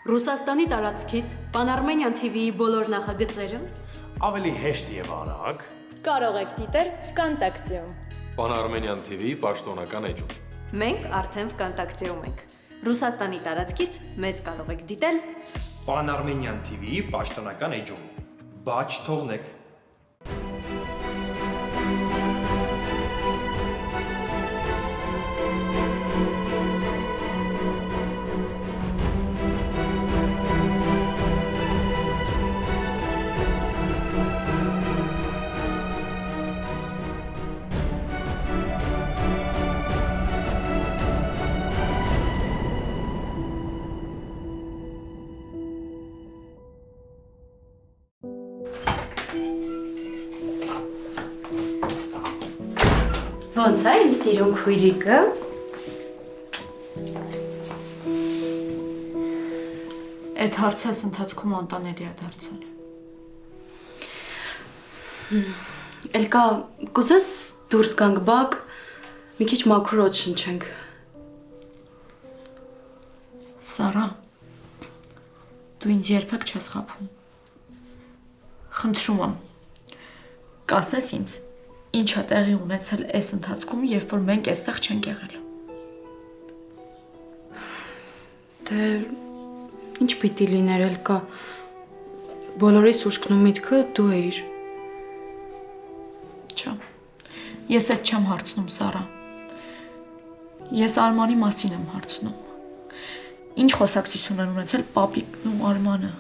Ռուսաստանի տարածքից Pan-Armenian TV-ի բոլոր նախագծերը ավելի հեշտ եւ արագ կարող եք դիտել Վկանտակտեում։ Pan-Armenian TV պաշտոնական էջում։ Մենք արդեն Վկանտակտեում ենք։ Ռուսաստանի տարածքից մեզ կարող եք դիտել Pan-Armenian TV-ի պաշտոնական էջում։ Բաչ թողնեք։ Ոնց է իմ սիրուն քույրիկը։ Այդ հարցես ընթացքում անտաների է դարձել։ Էլկա կուզես դուրս գանք բակ, մի քիչ մաքուր օդ շնչենք։ Սարա, դու ինձ երբեք չես խաբում։ Խնդրում եմ, կասես ինձ, ինչ է տեղի ունեցել այս ընթացքում, երբ որ մենք այստեղ չենք եղել։ Դե ինչ պիտի լիներ էլկա։ Բոլորիս ուշքն ու միտքը դու էիր։ Չէ։ Ես այդ չեմ հարցնում, Սարա։ Ես Արմանի մասին եմ հարցնում։ Ինչ խոսակցություն են ունեցել պապիկն ու Արմանը։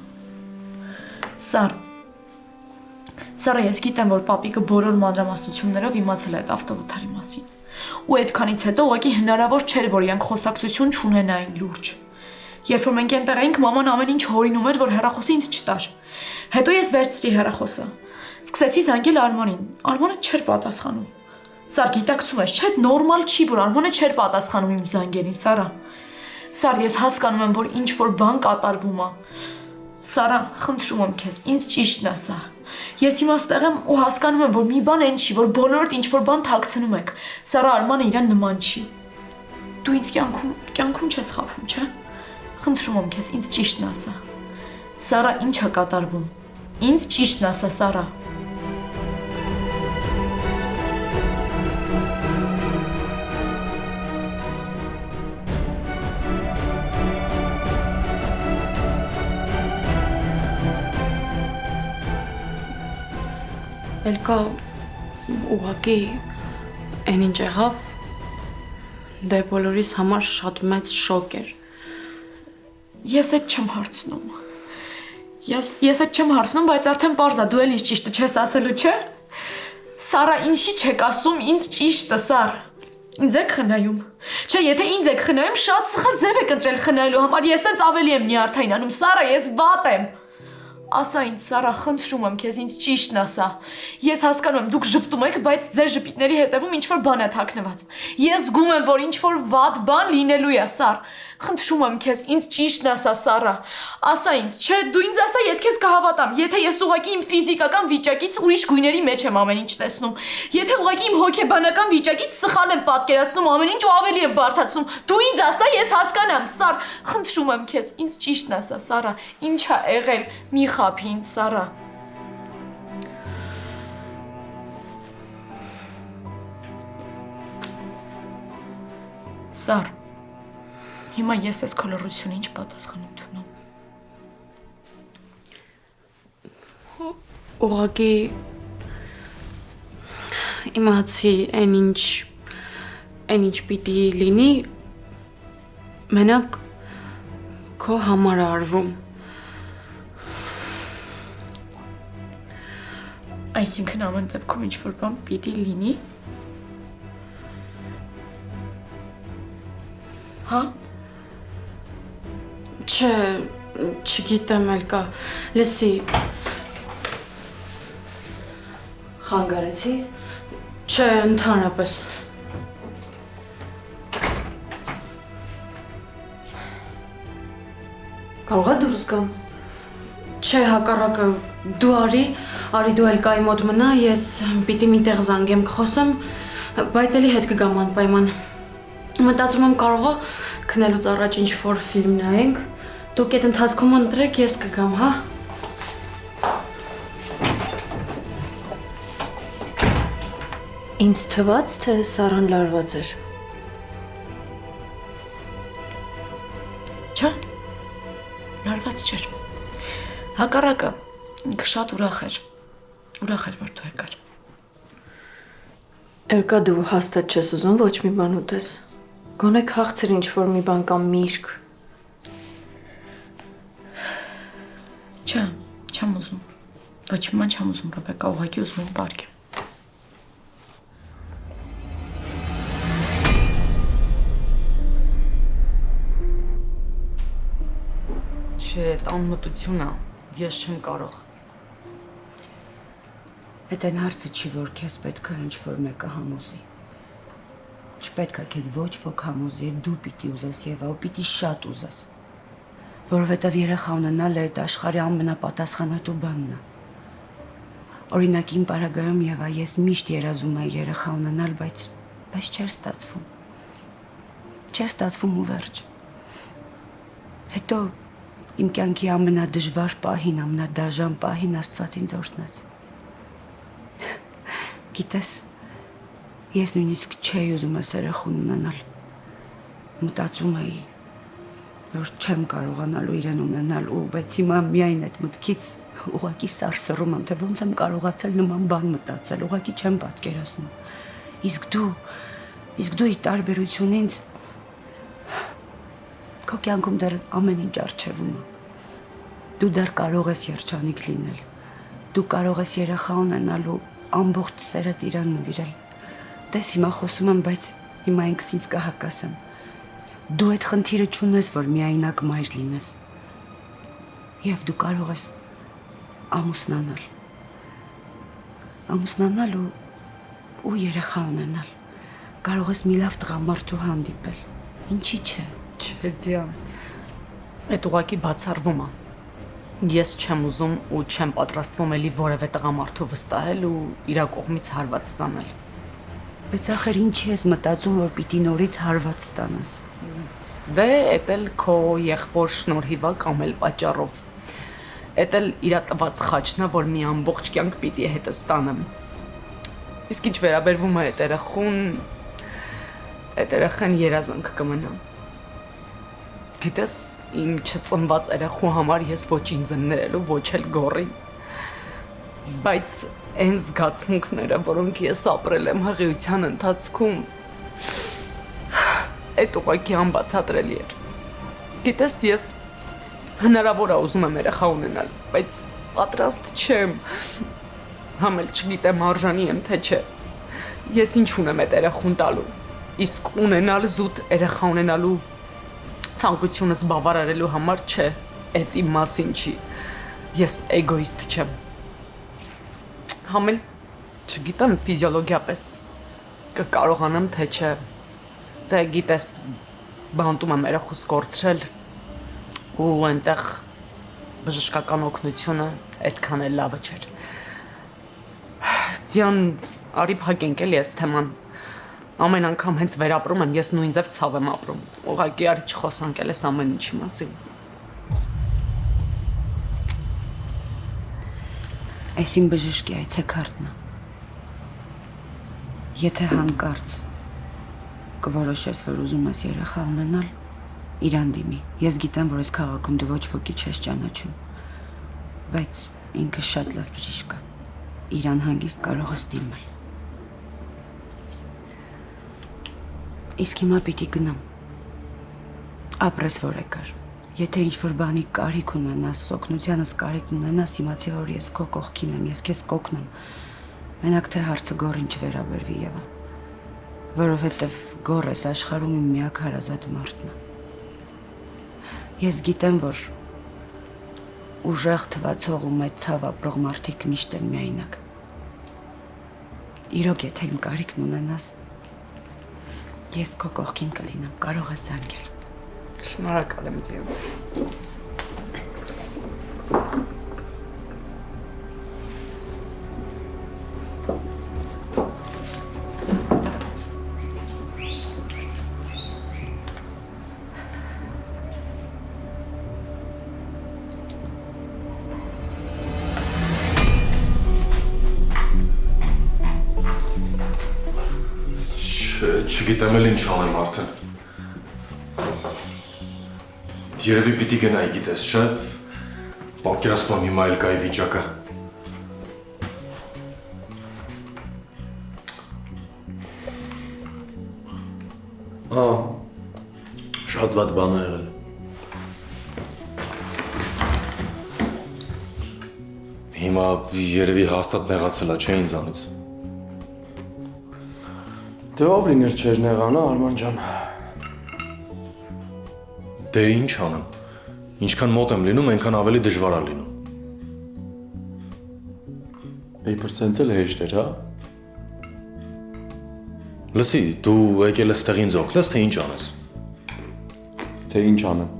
Սարա, ես գիտեմ, որ պապիկը բոլոր մանրամասնություններով իմացել է այդ ավտովթարի մասին։ Ու այդքանից հետո ուղղակի հնարավոր չէր, որ իրանք խոսակցություն չունենային լուրջ։ Երբ որ մենք այնտեղ էինք, մաման ամեն ինչ հորինում էր, որ հեռախոսը ինձ չտար։ Հետո ես վերցրի հեռախոսը։ Սկսեցի զանգել Արմանին։ Արմանը չէր պատասխանում։ Սար, գիտակցում ես, չէ՞ նորմալ չի, որ Արմանը չէր պատասխանում իմ զանգերին, Սարա։ Սար, ես հասկանում եմ, որ ինչ որ բան կատարվում է։ Սարա, խնդրում եմ քեզ, ինձ ճիշտն ասա։ Ես հիմա ստեղ եմ ու հասկանում եմ, որ մի բան այն չի, որ բոլորդ ինչ որ բան թաքցնում եք։ Սարա, Արմանը իրան նման չի։ Դու ինձ կյանքում չես խաբում, չէ՞։ Խնդրում եմ քեզ, ինձ ճիշտն ասա։ Սարա, ինչ է կատարվում։ Ինձ ճիշտն ասա, Սարա։ Էլկա ուղղակի այն ինչ եղավ, դե բոլորիս համար շատ մեծ շոկ էր։ Ես այդ չեմ հարցնում։ Ես այդ չեմ հարցնում, բայց արդեն պարզ է, դու էլ ինձ ճիշտը չես ասելու, չէ՞։ Սարա, ինչի չեք ասում ինձ ճիշտը, Սար։ Ինձ եք խնայում։ Չէ, եթե ինձ եք խնայում, շատ սխալ ձև եք ընտրել խնայելու համար, ես ինձ ավելի եմ նյարդայնանում, Սարա, ես վատ եմ։ Ասա ինձ, Սարա, խնդրում եմ քեզ, ինձ ճիշտն ասա։ Ես հասկանում եմ, դուք ժպտում եք, բայց ձեր ժպիտների հետևում ինչ-որ բան է թաքնված։ Ես զգում եմ, որ ինչ-որ վատ բան լինելու է, Սար։ Խնդրում եմ քեզ, ինձ ճիշտն ասա, Սարա։ Ասա ինձ, չէ, դու ինձ ասա, ես քեզ կհավատամ, եթե ես ուղղակի իմ ֆիզիկական վիճակից ուրիշ գույների մեջ եմ ամեն ինչ տեսնում։ Եթե ուղղակի իմ հոգեբանական վիճակից սխալ եմ պատկերացնում ամեն ինչ ու ավելի եմ բարդացնում, դու ինձ ասա, ես հասկանամ, Սար։ Խնդրում եմ քեզ, ինձ ճիշտն ասա, Սարա։ Ինչ է եղել, մի խաբի ինձ, Սարա։ Սար, հիմա ես ես քո լռությունը ինչ պատասխան ընդունում։ Ուղղակի իմացի այն ինչ պիտի լինի, մենակ քո համար է արվում։ Այսինքն ամեն դեպքում ինչ որ բան պիտի լինի։ Հա։ Չէ, չգիտեմ էլկա, լսի, խանգարեցի, չէ, ընդհանրապես։ Կարող է դուրս գամ։ Չէ, հակառակը, դու արի դու էլկայի մոտ մնա, ես պիտի մի տեղ զանգեմ կխոսեմ, բայց էլի հետ կգամ անպայման։ Մտածում եմ կարող է քնելուց առաջ ինչ-որ ֆիլմ նայենք, Դուք այդ ընթացքում ընտրեք, ես կգամ, հա։ Ինձ թվաց, թե Սարան լարված էր։ Չէ։ Լարված չէր։ Հակառակը, ինքը շատ ուրախ էր։ Ուրախ էր, որ դու եկար։ Էլկա դու հաստատ չես ուզում ոչ մի բան ուտես։ Գոնե քաղցր ինչ-որ մի բան կամ միրգ։ Չէ, չեմ ուզում։ Ոչ մի բան չեմ ուզում, Ռեբեկա, ուղղակի ուզում եմ պարկեմ։ Չէ, այդ անմտությունը ես չեմ կարող։ Այդ այն հարցը չի, որ քեզ պետք է ինչ-որ մեկը համոզի։ Չպետք է քեզ ոչ ոք համոզի, դու պիտի ուզես Եվա, ու պիտի շատ ուզես։ Որովհետև երեխա ունենալը այդ աշխարհի ամենապատասխանատու բանն է։ Օրինակ իմ պարագայում Եվա, ես միշտ երազում եմ երեխա ունենալ, բայց չէր ստացվում։ Չէր ստացվում ու վերջ։ Հետո իմ կյանքի ամենադժվար պահին, ամենադաժան պահին Աստված ինձ օրհնեց։ Գիտես, ես նույնիսկ չէի ուզում ես երեխուն ունենալ։ Մտածում էի, որ չեմ կարողանալու իրեն ունենալ, բայց հիմա միայն այդ մտքից ուղղակի սարսռում եմ, թե ոնց եմ կարողացել նման բան մտածել, ուղղակի չեմ պատկերացնում։ Իսկ դու ի տարբերություն ինձ քո կյանքում դեռ ամեն ինչ առջևում է։ Դու դեռ կարող ես երջանիկ լինել։ Դու կարող ես երեխա ունենալ ու ամբողջ սերդ իրան նվիրել։ Տես հիմա խոսում եմ, բայց հիմա ինքս ինձ կհակասեմ։ Դու այդ խնդիրը չունես, որ միայնակ մայր լինես։ Եվ դու կարող ես ամուսնանալ։ Ամուսնանալ ու երեխա ունենալ։ Կարող ես մի լավ տղամարդու հանդիպել։ Ինչի՞ չէ։ Չէ, Դիան, այդ ուղղակի բացառվում է։ Ես չեմ ուզում ու չեմ պատրաստվում էլի որևէ տղամարդու վստահել ու իրա կողմից հարված ստանել։ Բայց ախր ինչի ես մտածում, որ պիտի նորից հարված ստանաս։ Դե, էդ էլ քո եղբոր շնորհիվ է կամ էլ պատճառով։ Էդ էլ իրա տված խաչն է, որ մի ամբողջ կյանք պիտի հետը ստանեմ։ Իսկ ինչ վերաբերվում է այդ երեխան երազանք կմնա։ Գիտես, իմ չծնված երեխու համար ես ոչ ինձ եմ ներելու, ոչ էլ գոռին։ Բայց այն զգացմունքները, որոնք ես ապրել եմ հղիության ընթացքում, այդ ուղղակի անբացատրելի էր։ Գիտես, ես հնարավոր է ուզում եմ երեխա ունենալ, բայց պատրաստ չեմ։ Համ էլ չգիտեմ արժանի եմ, թե չէ։ Ես ինչ ունեմ այդ երեխուն տալու։ Իսկ ունենալ զուտ երեխա ունենալու ցանկությունս բավարարելու համար չէ, այդ իմ մասին չի։ Ես էգոիստ չեմ։ Համ էլ չգիտեմ ֆիզիոլոգիապես կկարողանամ, թե չէ։ Դե գիտես, բանտում եմ երեխուս կորցրել ու այնտեղ բժշկական օգնությունը այդքան էլ լավը չէր։ Ձյան, արի փակենք էլի այս թեման։ Ամեն անգամ հենց վերապրում եմ, ես նույն ձև ցավ եմ ապրում։ Ուղղակի արի չխոսանք էլ այս ամեն ինչի մասին։ Այս իմ բժշկի այցեքարտն է։ Եթե հանկարծ կորոշես, որ ուզում ես երեխա ունենալ, իրան դիմի։ Ես գիտեմ, որ այս քաղաքում դու ոչ ոքի չես ճանաչում, բայց ինքը շատ լավ բժիշկ է։ Իրան հանգիստ կարող ես դիմել։ Իսկ հիմա պիտի գնամ։ Ապրես որ եկար։ Եթե ինչ-որ բանի կարիք ունենաս, օգնությանս կարիք ունենաս, իմացի, որ ես քո կողքին եմ, ես քեզ կօգնեմ։ Մենակ թե հարցը գոռին չվերաբերվի Եվա։ Որովհետև գոռ այս աշխարհում իմ միակ հարազատ մարդն է։ Ես գիտեմ, որ ուժեղ թվացող ու մեծ ցավ ապրող մարդիկ միշտ են միայնակ։ Իրոք եթե իմ կարիքն ունենաս, ես քո կողքին կլինեմ, կարող ես զանգել։ Շնորհակալ եմ ձեզ։ չգիտեմ էլ ինչ անեմ արդեն։ Երևի պիտի գնայի, գիտես, չէ՞։ Պատկերացնում եմ հիմա էլ կայի վիճակը։ Շատ վատ բան ա եղել։ Հիմա երևի հաստատ նեղացել է, չէ՞ ինձանից։ Դե ով լիներ չէր նեղանա, Արման ջան։ Դե ինչ անեմ։ Ինչքան մոտ եմ լինում, այնքան ավելի դժվար է լինում։ Իբր սենց էլ հեշտ էր, հա։ Լսի, դու եկել ես տեղ ինձ օգնես, թե ինչ անես։ Թե ինչ անեմ։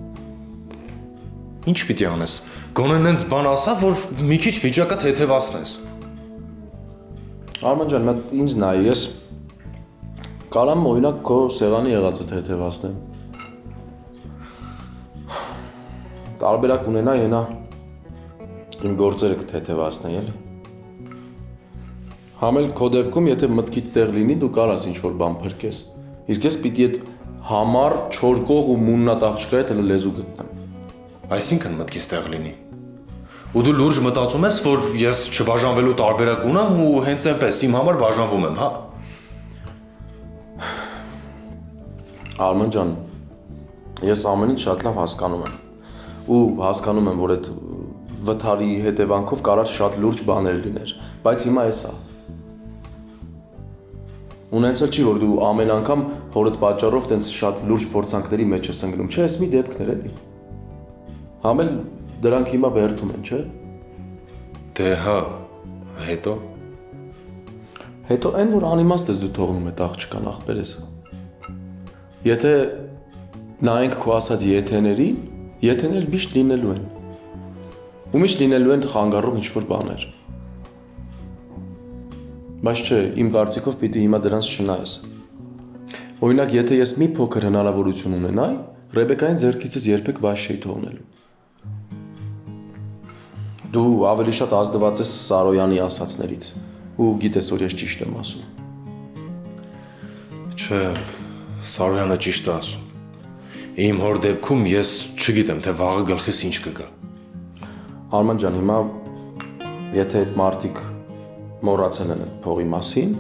Ինչ պիտի անես։ Գոնե նենց բան ասա, որ մի քիչ վիճակը թեթևացնես։ Արման ջան, մատ ինձ նայ, ես կարամ օրինակ քո սեղանի եղածը թեթևացնեմ։ Տարբերակ ունենա ենա իմ գործերը կթեթևացնեի, էլի։ Համ էլ քո դեպքում, եթե մտքիդ տեղ լինի, դու կարաս ինչ-որ բան փրկես։ Իսկ ես պիտի այդ համառ, չորկող ու մուննատ աղջկա հետ հələ լեզու գտնեմ։ Այսինքն մտքից տեղ լինի։ Ու դու լուրջ մտածում ես, որ ես չբաժանվելու տարբերակ ունեմ ու հենց այնպես իմ համար բաժանվում եմ, հա։ Արման ջան, ես ամեն ինչ շատ լավ հասկանում եմ։ Ու հասկանում եմ, որ այդ վթարի հետևանքով կարար շատ լուրջ բաներ լիներ, բայց հիմա էսա։ Ունեցել չի, որ դու ամեն անգամ հորդ պատճառով տենց շատ լուրջ փորձանքների մեջ ես ընկնում, չէ, ես մի դեպքներ էլի։ Համ էլ դրանք հիմա բերդում են, չէ։ Դե հա, հետո։ Հետո այն, որ անիմաստ ես դու թողնում այդ աղջկան ախպերես։ Եթե նայենք քո ասած եթեներին, եթեներ միշտ լինելու են։ Ու միշտ լինելու են խանգարող ինչ-որ բաներ։ Բայց չէ, իմ կարծիքով պիտի հիմա դրանց չնայես։ Օրինակ, եթե ես մի փոքր հնարավորություն ունենայի, Ռեբեկային ձեռքիցս երբեք բաց չէի թողնելու։ Դու ավելի շատ ազդված ես Սարոյանի ասածներից ու գիտես, որ ես ճիշտ եմ ասում։ Չէ, Սարոյանը ճիշտ է ասում։ Իմ հոր դեպքում ես չգիտեմ, թե վաղը գլխիս ինչ կգա։ Արման ջան, հիմա եթե այդ մարդիկ մոռացել են այդ փողի մասին,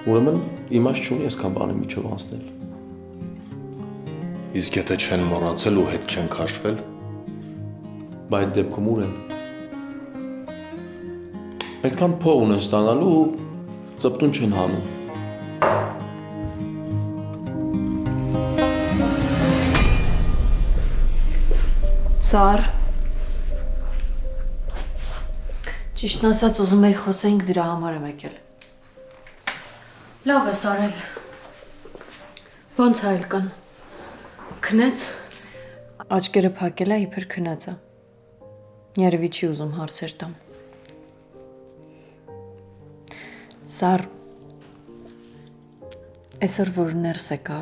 ուրեմն իմաստ չունի այսքան բանի միջով անցնել։ Իսկ եթե չեն մոռացել ու հետ չեն քաշվել, Բայց այդ դեպքում ուր են։ Այդքան փող ունեն ստանալու ու ծպտուն չեն հանում։ Սար։ Ճիշտն ասած ուզում էի խոսենք դրա համար եմ եկել։ Լավ ես արել։ Ոնց այլ կան։ Քնեց։ Աչքերը փակել է իբր քնած է։ Երևի չի ուզում հարցեր տամ։ Սար, այսօր որ ներս եկա,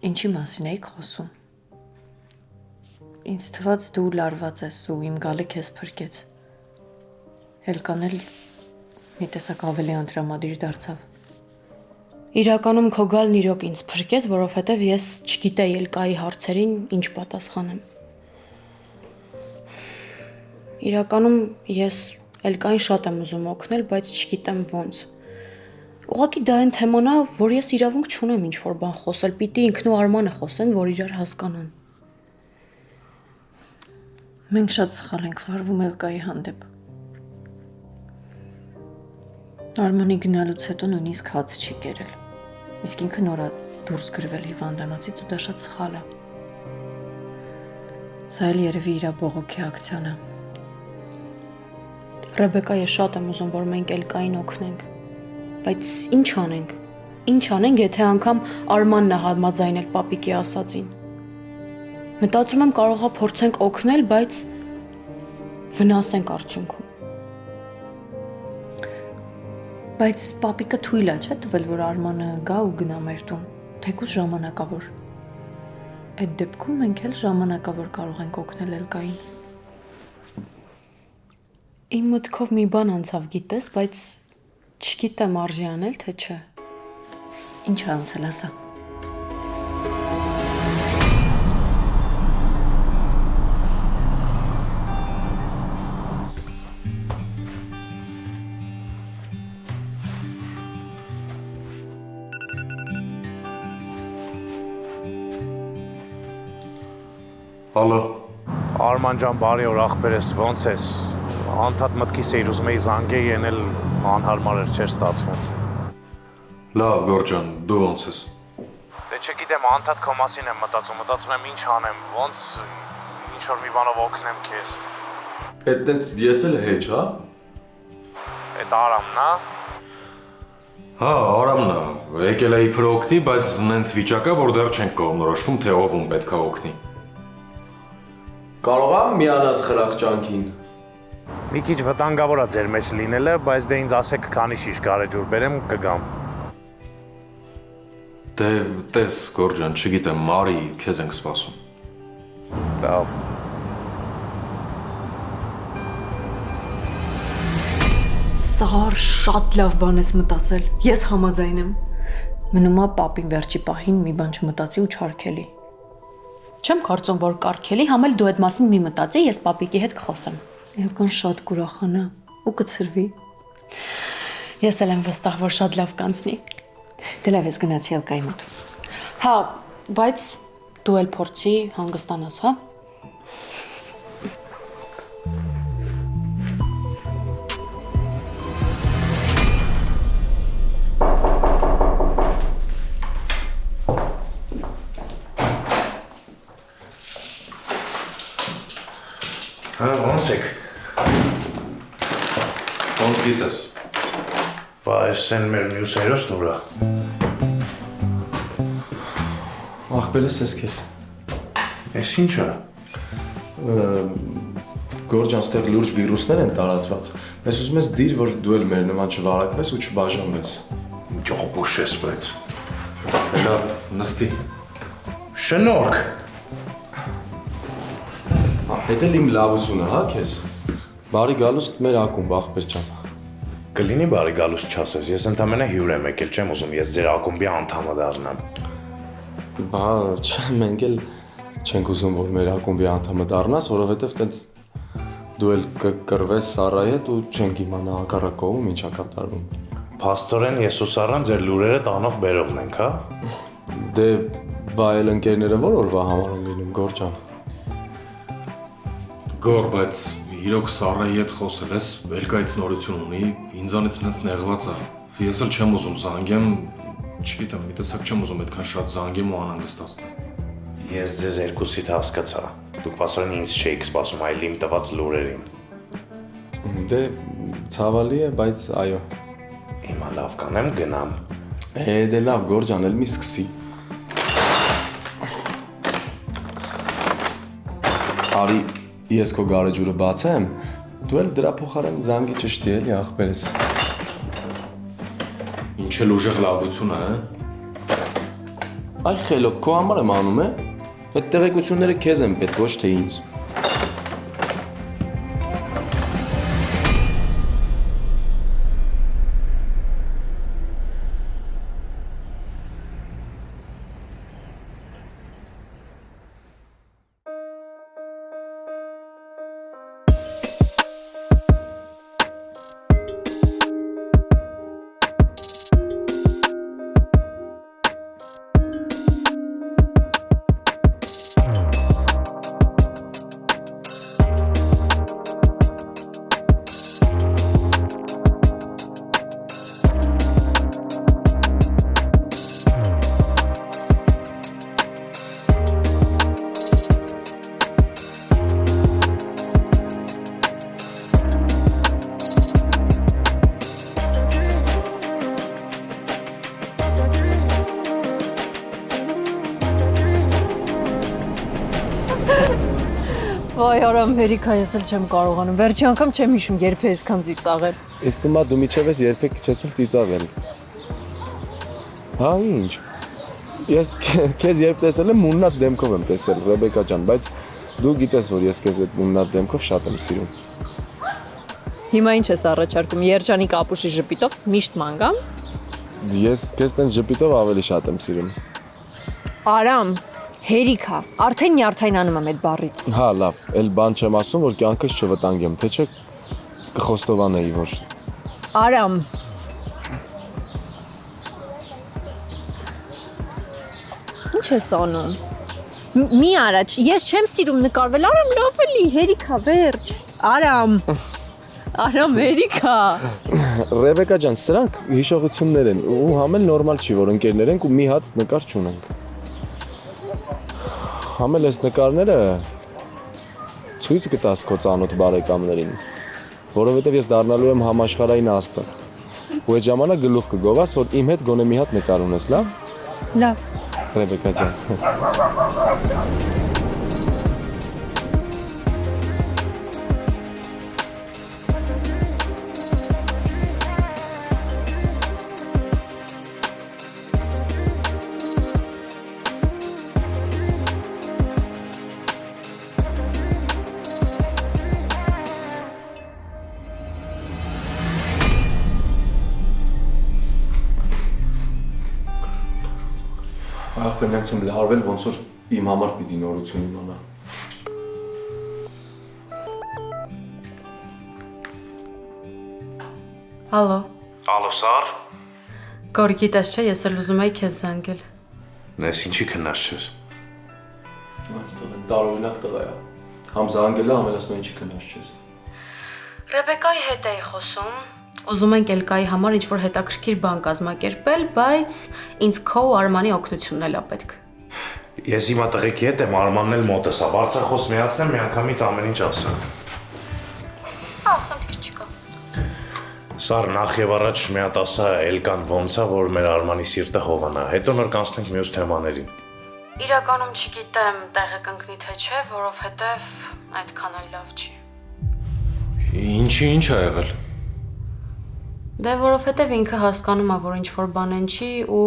ինչի մասին էիք խոսում։ Ինձ թվաց դու լարված ես ու իմ գալը քեզ փրկեց։ Հելկան էլ մի տեսակ ավելի անտրամադիր դարձավ։ Իրականում քո գալն իրոք ինձ փրկեց, որովհետև ես չգիտեի Էլկայի հարցերին ինչ պատասխանեմ։ Իրականում ես Էլկային շատ եմ ուզում օգնել, բայց չգիտեմ ոնց։ Ուղղակի դա այն թեման է, որ ես իրավունք չունեմ ինչ-որ բան խոսել, պիտի ինքն ու Արմանը խոսեն, որ իրար հասկանան։ Մենք շատ սխալ ենք վարվում Էլկայի հանդեպ։ Արմանի գնալուց հետո նույնիսկ հաց չի կերել։ Իսկ ինքը նոր է դուրս գրվել հիվանդանոցից ու դա շատ սխալ է։ Սա էլ երևի իր բողոքի ակցիան է։ Ռեբեկա, ես շատ եմ ուզում, որ մենք Էլկային օգնենք, բայց ինչ անենք։ Ինչ անենք, եթե անգամ Արմանն է համաձայնել պապիկի ասածին։ Մտածում եմ կարողա փորձենք օգնել, բայց վնասենք արդյունքում։ Բայց պապիկը թույլ է, չէ՞ տվել, որ Արմանը գա ու գնա մեր տուն, թեկուզ ժամանակավոր։ Այդ դեպքում մենք էլ ժամանակավոր կարող ենք օգնել Էլկային։ Իմ մտքով մի բան անցավ, գիտես, բայց չգիտեմ արժի անել, թե չէ։ Ինչ անցել ասա։ Ալո։ Արման ջան, բարի օր, ախպերս, ոնց ես։ Անդադ մտքիս էիր ուզում էի զանգեի ենել անհարմար էր չէր ստացվում։ Լավ, Գորջան, դու ոնց ես։ Դե չգիտեմ, անդադ քո մասին եմ մտածում եմ ինչ անեմ, ոնց ինչ որ մի բանով օգնեմ քեզ։ Այդ տենց ես էլ հեչ, հա։ Այդ Արամն է։ Հա, Արամն է։ Եկել է իբր օգնի, բայց նենց վիճակա, որ դեռ չենք կողմնորոշվում, թե ով ում պետքա օգնի։ Կարող եմ միանաս խրախճանքին։ Մի քիչ վտանգավոր է ձեր մեջ լինելը, բայց դե ինձ ասեք քանի շիշ գարեջուր բերեմ կգամ։ Դե տես, Գորջան, չգիտեմ, Մարի, քեզ ենք սպասում։ Լավ։ Սար շատ լավ բան ես մտածել։ Ես համաձայն եմ։ Մնում է պապին վերջի պահին մի բան չմտածի ու չարքելի։ Չեմ կարծում, որ կարգելի, համ էլ դու այդ մասին մի մտածի, ես պապիկի հետ կխոսեմ։ Էլկան շատ կուրախանա ու կցրվի։ Ես էլ եմ վստահ, որ շատ լավ կանցնի։ Դե լավ ես գնացի Էլկայի մոտ։ Հա, բայց դու էլ փորձի հանգստանաս, հա։ Հա, ոնց եք։ Ոնց գիտես։ Բա այս են մեր մյուս հերոսն ուրա։ Ախպերս ես քեզ։ Էս ինչա։ Գորջան, ստեղ լուրջ վիրուսներ են տարածված։ Ես ուզում ես դիր, որ դու էլ մեր նման չվարակվես ու չբաժանվես։ Ինչ օբուշ ես բայց։ Լավ, նստի։ Շնորհք։ Այդ էլ իմ լավությունը, հա, քեզ։ Բարի գալուստ մեր ակումբ, ախպեր ջան։ Կլինի բարի գալուս չասես, ես ընդամենը հյուր եմ եկել, չեմ ուզում ես ձեր ակումբի անդամը դառնամ։ Բա, մենք էլ չենք ուզում, որ մեր ակումբի անդամը դառնաս, որովհետև տենց դու էլ կկռվես Սարայի հետ ու չենք իմանա հակառակողում ինչա կատարվում։ Փաստորեն ես ու Սառան ձեր լուրերը տանող բերողն ենք, հա։ Դե, բա էլ ընկերները որ օրվա համար են լինում, Գորջան։ Գոր, բայց իրոք Սարայի հետ խոսել ես, Էլկայից նորություն ունի, ինձանից նենց նեղված է։ Ես էլ չեմ ուզում զանգեմ, չգիտեմ, մի տեսակ չեմ ուզում այդքան շատ զանգեմ ու անհանգստացնեմ։ Ես ձեզ երկուսիդ հասկացա։ Դուք փաստորեն ինձ չէիք սպասում, այլ իմ տված լուրերին։ Դե, ցավալի է, բայց այո։ Հիմա լավ կանեմ գնամ։ Դե լավ, Գորջան, էլ մի սկսի։ Արի, ես քո գարեջուրը բացեմ, դու էլ դրա փոխարեն զանգի ճշտի էլի ախպերս։ Ինչ էլ ուժեղ լավություն է, Այ խելոք, քո համար եմ անում, է։ Այդ տեղեկությունները քեզ են պետք, ոչ թե ինձ։ Վայ, Արամ, հերիքա, ես էլ չեմ կարողանում։ Վերջի անգամ չեմ հիշում, երբ է այսքան ծիծաղել։ Ես թվում է դու միջև ես երբեք չես էլ ծիծաղել։ Հա, ինչ։ Ես քեզ երբ տեսել եմ, մուննատ դեմքով եմ տեսել, Ռեբեկա ջան, բայց դու գիտես, որ ես քեզ այդ մուննատ դեմքով շատ եմ սիրում։ Հիմա ինչ ես առաջարկում, երջանիկ ապուշի ժպիտով միշտ մանգամ։ Ես քեզ տենց ժպիտով ավելի շատ եմ սիրում։ Արամ, հերիքա, արդեն նյարդայնանում եմ այդ բառից։ Հա, լավ, էլ բան չեմ ասում, որ կյանքս չվտանգեմ, թե չէ կխոստովանեի, որ Արամ։ Ինչ ես անում։ Մի առաջ, ես չեմ սիրում նկարվել, Արամ լավ էլի, հերիքա, վերջ։ Արամ։ Արամ, հերիքա։ Ռեբեկա ջան, սրանք հիշողություններ են ու համ էլ նորմալ չի, որ ընկերներ ենք ու մի հատ նկար չունենք։ Համ էլ այս նկարները ցույց կտաս քո ծանոթ բարեկամներին, որովհետև ես դառնալու եմ համաշխարհային աստղ։ Ու այդ ժամանակ գլուխ կգովաս, որ իմ հետ գոնե մի հատ նկար ունես, լավ։ Լավ։ Ռեբեկա ջան։ Ախպեր նենց եմ լարվել, ոնց որ իմ համար պիտի նորություն իմանա։ Ալո, Ալո, Սար, Գոր գիտես չէ, ես էլ ուզում եի քեզ զանգել։ նես ինչի քնած չես։ Այստեղ են տարօրինակ տղա է։ Համ զանգելը, համ էլ ասում են ինչի քնած չես։ Ռեբեկայի հետ էի խոսում։ Ուզում ենք Էլկայի համար ինչ-որ հետաքրքիր բան կազմակերպել, բայց ինձ քո ու Արմանի օգնությունն էլ է պետք։ Ես հիմա տղեկի հետ եմ, Արմանն էլ մոտս է, բարձրախոս միացնեմ, միանգամից ամեն ինչ ասա։ Հա, խնդիր չկա։ Սար, նախ եւ առաջ մի հատ ասա Էլկան ոնց է, որ մեր Արմանի սիրտը հովանա, հետո նոր կանցնենք մյուս թեմաներին։ Իրականում չգիտեմ տեղը կընկնի թե չէ, որովհետև այդքան էլ լավ չի։ Ինչ է եղել։ Դե որովհետև ինքը հասկանում է, որ ինչ-որ բան են չի ու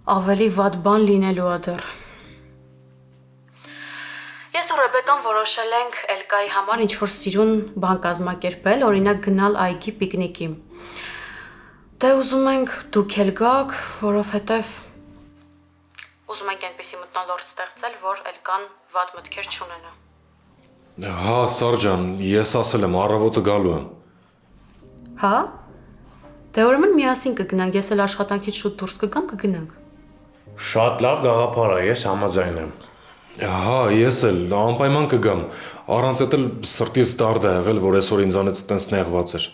ավելի վատ բան լինելու է դեռ։ Ես ու Ռեբեկան որոշել ենք Էլկայի համար ինչ-որ սիրուն բան կազմակերպել, օրինակ գնալ այգի պիկնիկի։ Դե ուզում ենք դուք էլ գաք, որովհետև ուզում ենք այնպիսի մթնոլորտ ստեղծել, որ Էլկան վատ մտքեր չունենա։ Հա, Սար ջան, ես ասել եմ առավոտը գալու եմ։ Հա? Դե ուրեմն միասին կգնանք, ես էլ աշխատանքից շուտ դուրս կգամ, կգնանք։ Շատ լավ գաղափար է, ես համաձայն եմ։ Հա, ես էլ անպայման կգամ։ Առանց էդ էլ սրտից դարդ է եղել, որ այսօր ինձանից տենց նեղված էր։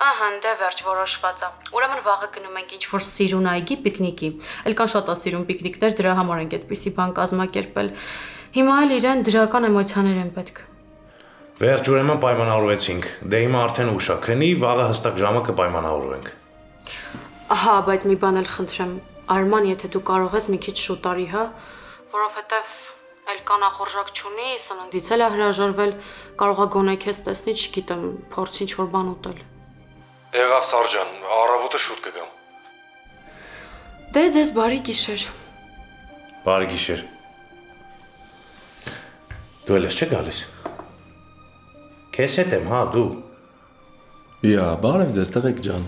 Ահա, դե վերջ որոշված է։ Ուրեմն վաղը գնում ենք ինչ-որ սիրուն այգի պիկնիկի։ Էլկան շատ է սիրում պիկնիկներ, դրա համար ենք այդպիսի բան կազմակերպել։ Հիմա էլ իրեն դրական էմոցիաներ են պետք։ Վերջ ուրեմն պայմանավորվեցինք։ Դե հիմա արդեն ուշ է, քնի, վաղը հստակ ժամը կպայմանավորվենք։ Ահա, բայց մի բան էլ խնդրեմ։ Արման, եթե դու կարող ես մի քիչ շուտ արի, հա, որովհետև Էլկան ախորժակ չունի, սննդից էլ է հրաժարվել, կարող է գոնե քեզ տեսնի, չգիտեմ, փորձի ինչ-որ բան ուտել։ Եղավ Սար ջան, առավոտը շուտ կգամ։ Դե ձեզ բարի գիշեր։ Բարի գիշեր։ Դու էլ ես չէ գալիս։ Քեզ հետ եմ, հա, դու։ Իա, բարև ձեզ տղեկ ջան։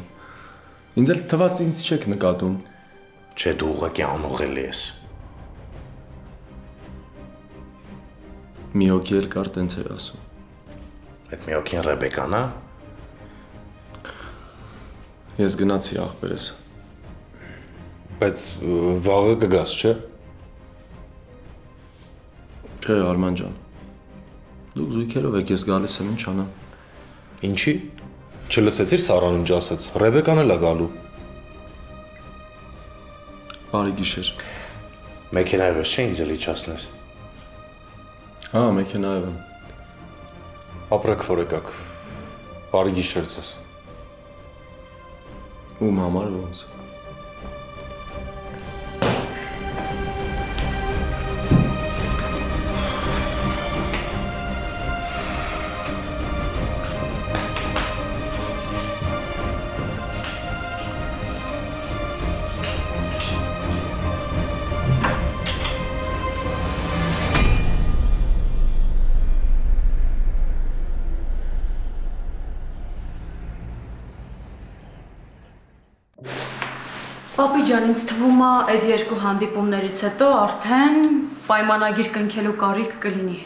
Ինձ էլ թվաց ինձ չեք նկատում։ Չէ, դու ուղղակի անուղելի ես։ Մի հոգի էլ կար տենց էր ասում։ Այդ մի հոգին Ռեբեկան է։ Ես գնացի ախպերս։ Բայց վաղը կգաս, չէ։ Չէ, Արման ջան։ Դուք զույգերով եք, ես գալիս եմ, ինչ անեմ։ Ինչի։ Չլսեցիր Սարան ինչ ասաց։ Ռեբեկան էլ է գալու։ Բարի գիշեր։ Մեքենայով ես չէ ինձ էլ իջացնես։ Հա, մեքենայով եմ։ Ապրեք որ եկաք։ Բարի գիշեր ձեզ։ Ում համար ոնց։ Պապի ջան, ինձ թվում է այդ երկու հանդիպումներից հետո արդեն պայմանագիր կնքելու կարիք կլինի։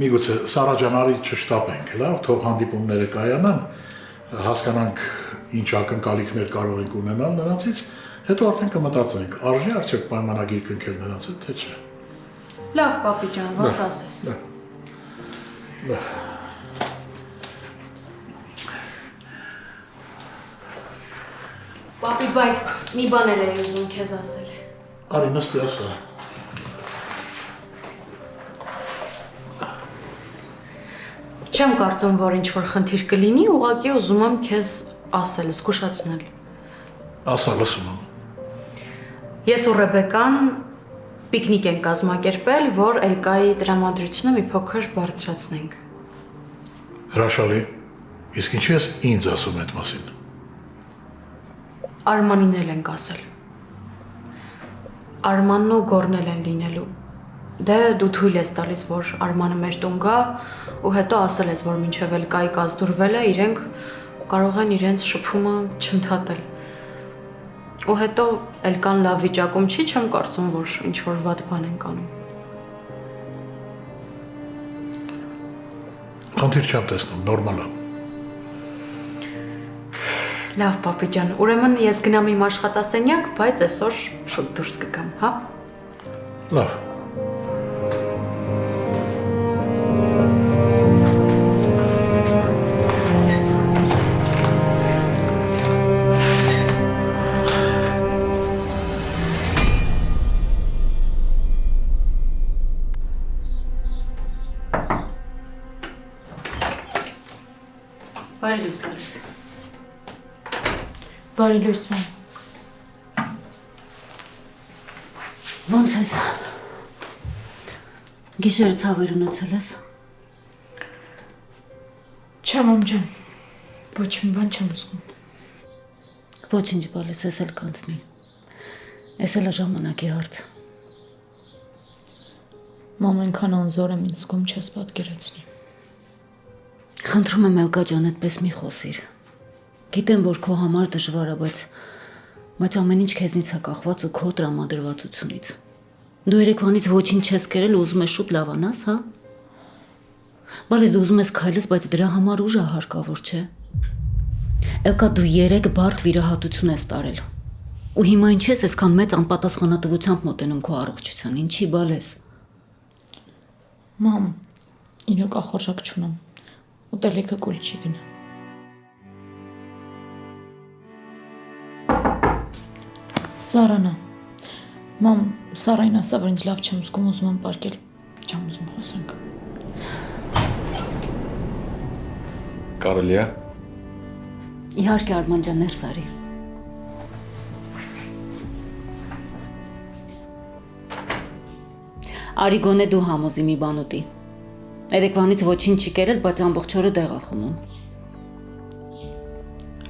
Միգուցե Սարա ջան, արի չշտապենք, լավ, թող հանդիպումները կայանան, հասկանանք ինչ ակնկալիքներ կարող ենք ունենալ նրանցից, հետո արդեն կմտածենք, արժի արդյոք պայմանագիր կնքել նրանց հետ, թե չէ։ Լավ, պապի ջան, ոնց ասես։ Լավ։ Պապի, բայց մի բան էլ էի ուզում քեզ ասել։ Արի նստի ասա։ Չեմ կարծում, որ ինչ-որ խնդիր կլինի, ուղղակի ուզում եմ քեզ ասել, զգուշացնել։ Ասա, լսում եմ։ Ես ու Ռեբեկան պիկնիկ ենք կազմակերպել, որ Էլկայի տրամադրությունը մի փոքր բարձրացնենք։ Հրաշալի։ Իսկ ինչու ես ինձ ասում այդ մասին։ Արմանին էլ ենք ասել։ Արմանն ու Գորն են լինելու։ Դե դու թույլ ես տալիս, որ Արմանը մեր տուն գա ու հետո ասել ես, որ մինչև Էլկայի կազդուրվել է, իրենք կարող են իրենց շփումը չընդհատել։ Ու հետո Էլկան լավ վիճակում չի, չեմ կարծում, որ ինչ-որ վատ բան ենք անում։ Խնդիր չեմ տեսնում, նորմալ է։ Լավ, պապի ջան, ուրեմն ես գնամ իմ աշխատասենյակ, բայց այսօր շուտ դուրս կգամ, հա։ Լավ։ Բարի լույս, բարի։ Բարի լույս, մամ։ Ոնց ես։ Գիշերը ցավեր ունեցել ես։ Չէ, մամ ջան։ Ոչ մի բան չեմ զգում։ Ոչինչ բալես, ես էլ կանցնի։ Ես էլ ժամանակի հարց։ Մամ, այնքան անզոր եմ ինձ զգում, չես պատկերացնի։ Խնդրում եմ Էլկա ջան, այդպես մի խոսիր։ Գիտեմ, որ քո համար դժվար է, բայց ամեն ինչ քեզնից է կախված ու քո տրամադրվածությունից։ Դու երեկվանից ոչինչ չես կերել ու ուզում ես շուտ լավանաս, հա։ Բայց դու ուզում ես քայլես, բայց դրա համար ուժ է հարկավոր, չէ։ Էլկա, դու 3 բարդ վիրահատություն ես տարել։ Ու հիմա ինչ ես այսքան մեծ անպատասխանատվությամբ մոտենում քո առողջության, ինչի բալես։ Մամ, իրոք ախորժակ չունեմ։ Ուտելիքը կուլ չի գնա։ Սարանա։ Մամ, Սարային ասա, որ ինձ լավ չեմ զգում, ուզում եմ պարկել, չեմ ուզում խոսենք։ Կարելի է։ Իհարկե Արման ջան, ներս արի։ Արի գոնե դու համոզի մի բան ուտի։ Երեկվանից ոչինչ չի կերել, բայց ամբողջ օրը դեղ է խմում։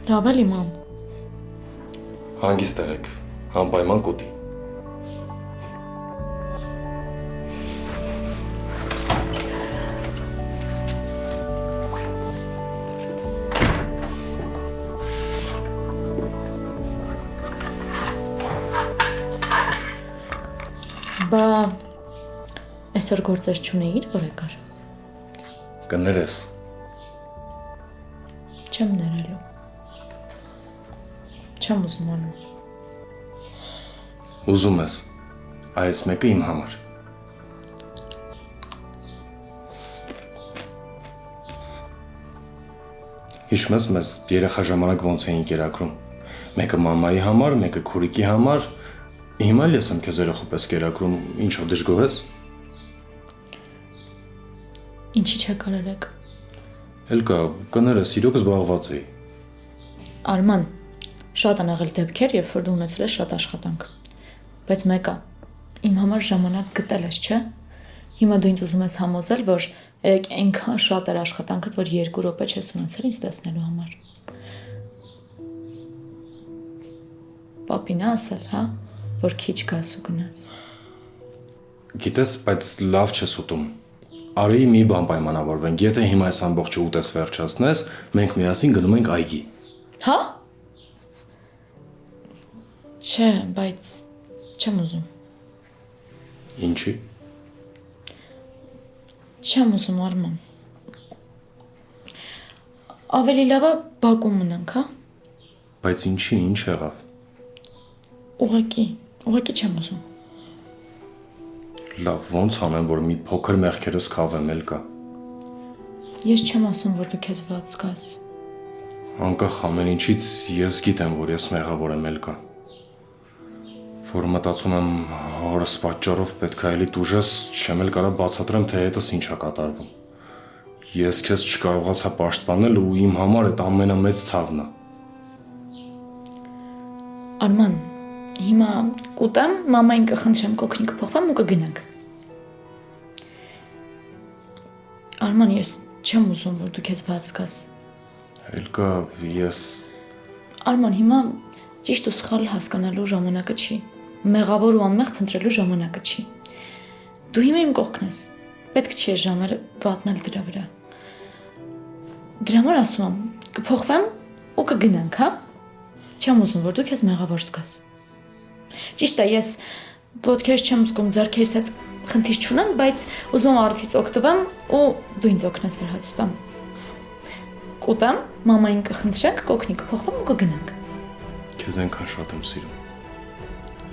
Լավ էլի, մամ։ Հանգիստ եղեք, անպայման կուտի։ Բա այսօր գործեր չունեիր, որ եկար։ Կներես։ Չեմ ներելու։ Չեմ ուզում անում։ Ուզում ես, այս մեկը իմ համար։ Հիշում ես մեզ երեխա ժամանակ ոնց էին կերակրում։ Մեկը մամայի համար, մեկը քուրիկի համար։ Հիմա էլ ես եմ քեզ երեխու պես կերակրում, ինչո դժգոհես։ Ինչի՞ չեք արարեք։ Էլկա, կներես, իրոք զբաղված էի։ Արման, շատ են եղել դեպքեր, երբ որ դու ունեցել ես շատ աշխատանք։ Բայց մեկը իմ համար ժամանակ գտել ես, չէ՞։ Հիմա դու ինձ ուզում ես համոզել, որ երեք այնքան շատ էր աշխատանքդ, որ 2 րոպե չես ունեցել ինձ տեսնելու համար։ Պապին ասել, հա, որ քիչ գաս ու գնաս։ Գիտես, բայց լավ չես ուտում։ Արի մի բան պայմանավորվենք, եթե հիմա այս ամբողջը ուտես վերջացնես, մենք միասին գնում ենք այգի։ Հա։ Չէ, բայց չեմ ուզում։ Ինչի։ Չեմ ուզում Արման։ Ավելի լավ է Բաքվում մնանք, հա։ Բայց ինչի, ինչ եղավ։ Ուղղակի չեմ ուզում։ Լավ, ոնց անեմ, որ մի փոքր մեղքերս քավեմ ելկա։ Ես չեմ ասում, որ դու քեզ վատ զգաս։ Անկախ ամեն ինչից ես գիտեմ, որ ես մեղավոր եմ ելկա։ Որ մտածում եմ հորս պատճառով պետք է էլի տուժես, չեմ էլ կարա բացատրեմ, թե հետս ինչ է կատարվում։ Ես քեզ չկարողացա պաշտպանել ու իմ համար այդ ամենամեծ ցավն է։ Արման, հիմա կուտեմ, մամային կխնդրեմ կօգնի կփոխվեմ ու կգնանք։ Արման, ես չեմ ուզում, որ դու քեզ վատ զգաս։ Ելկա ես Արման, հիմա ճիշտ ու սխալ հասկանալու ժամանակը չի։ Մեղավոր ու անմեղ փնտրելու ժամանակը չի։ Դու հիմա իմ կողքն ես։ Պետք չի այս ժամերը վատնել դրա վրա։ Դրա համար ասում եմ, կփոխվեմ ու կգնանք, հա։ Չեմ ուզում, որ դու քեզ մեղավոր զգաս։ Ճիշտ է, ես ոտքերս չեմ զգում, ձեռքերս հետ խնդիր չունեմ, բայց ուզում եմ արդից օգտվեմ ու դու ինձ օգնես վերհաց տամ։ Կուտամ, մամային կխնդրենք, կօգնի կփոխվեմ ու կգնանք։ քեզ այնքան շատ եմ սիրում։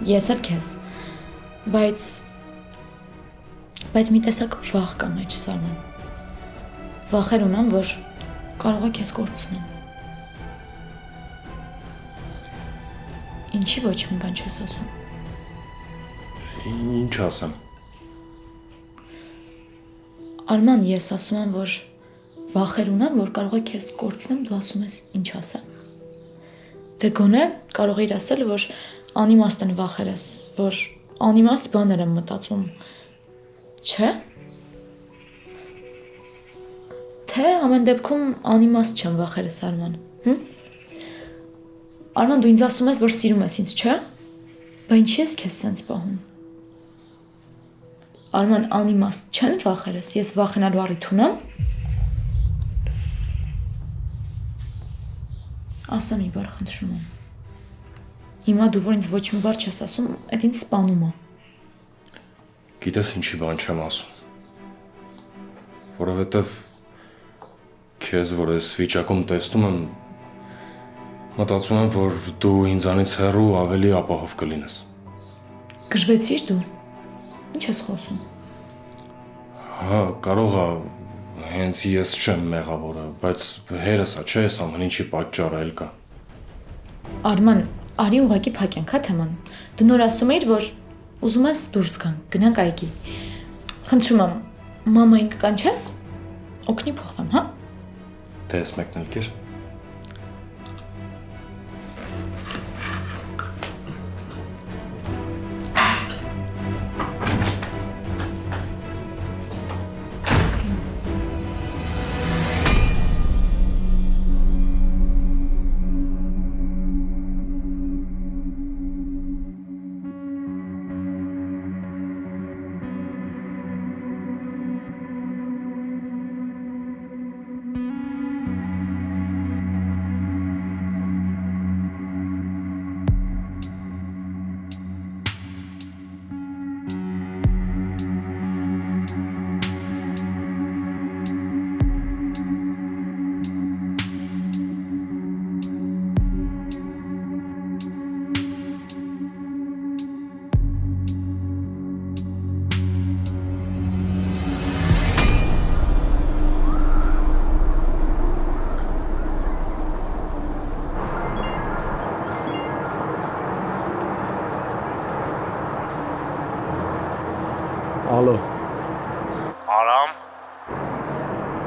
Ես էլ քեզ։ Բայց մի տեսակ վախ կա մեջ Սարման։ Վախեր ունեմ, որ կարող է քեզ կորցնեմ։ Ինչի ոչ մի բան չես ասում։ Ինչ ասեմ։ Արման, ես ասում եմ, որ վախեր ունեմ, որ կարող է քեզ կորցնեմ, դու ասում ես ինչ ասեմ։ Դե գոնե կարող էիր ասել, որ անիմաստ են վախերս, որ անիմաստ բաներ եմ մտածում։ Չէ՞։ Թե ամեն դեպքում անիմաստ չեմ վախերս Արման, հմ։ Արման, դու ինձ ասում ես, որ սիրում ես ինձ, չէ՞։ Բա ինչի ես քեզ սենց պահում։ Արման, անիմաստ չեն վախերս, ես վախենալու առիթ ունեմ։ Ասա մի բար խնդրում եմ։ Հիմա դու որ ինձ ոչ մի բար չես ասում, այդ ինձ սպանում է։ Գիտես ինչի բան չեմ ասում։ Որովհետև քեզ որ ես վիճակում տեսնում եմ, մտածում եմ, որ դու ինձանից հեռու ավելի ապահով կլինես։ Գժվեցի՞ր դու։ Ինչ ես խոսում։ Հա, կարող է հենց ես չեմ մեղավորը, բայց հերս է, չէ, այս ամեն ինչի պատճառը էլ կա։ Արման, արի ուղակի փակենք, հա թեման։ Դու նոր ասում էիր, որ ուզում ես դուրս գանք, գնանք այգի։ Խնդրում եմ, մամային կկանչես, օգնի փոխվեմ, հա։ Դե ես մեկնել կեր։ Ալո, Արամ,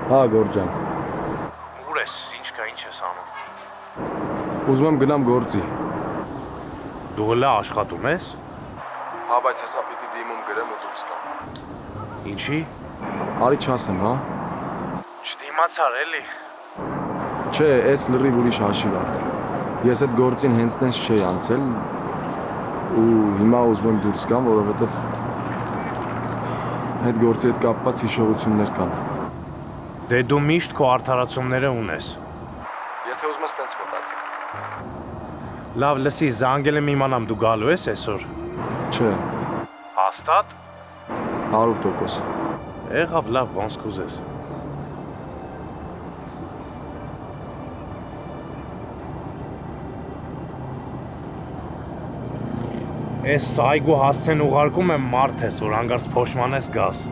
հա Գորջան, ուր ես, ինչ կա, ինչ ես անում։ ուզում եմ գնամ գործի։ Դու հլա աշխատում ես։ Հա, բայց հեսա պիտի դիմում գրեմ ու դուրս գամ։ Ինչի։ Արի չասեմ, հա։ Չդիմացար էլի։ Չէ, էս լրիվ ուրիշ հաշիվ է։ Ես այդ գործին հենց տենց չէի անցել ու հիմա ուզում եմ դուրս գամ, որովհետև այդ գործի հետ կապված հիշողություններ կան։ Դե դու միշտ քո արդարացումները ունես։ Եթե ուզում ես տենց մտածի։ Լավ, լսի, զանգել եմ իմանամ դու գալու ես այսօր։ Չէ, Հաստատ։ 100%։ Եղավ, լավ, ոնց կուզես։ Այս այգու հասցեն ուղարկում եմ մարդ ես, որ հանգարց փոշմանես գաս։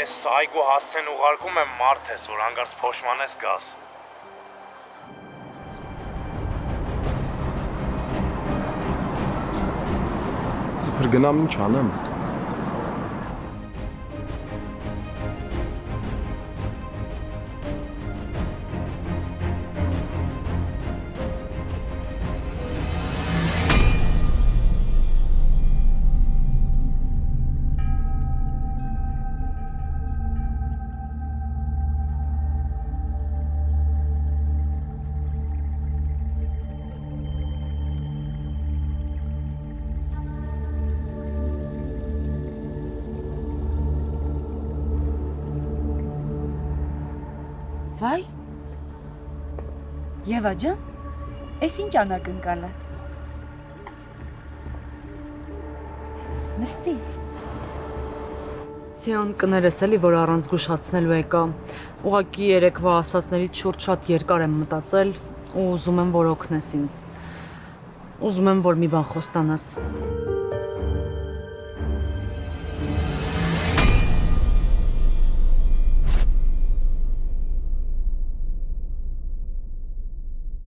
Այս այգու հասցեն ուղարկում եմ մարդ ես, որ հանգարց փոշմանես գաս։ Իբր գնամ ինչ անեմ։ Վայ։ Եվա ջան, էս ինչ անակնկալ է։ Նստի։ Ձյան կներես էլի, որ առանց զգուշացնելու եկա։ Ուղղակի երեկվա ասածներից շուրջ շատ երկար եմ մտածել ու ուզում եմ, որ օգնես ինձ։ Ուզում եմ, որ մի բան խոստանաս։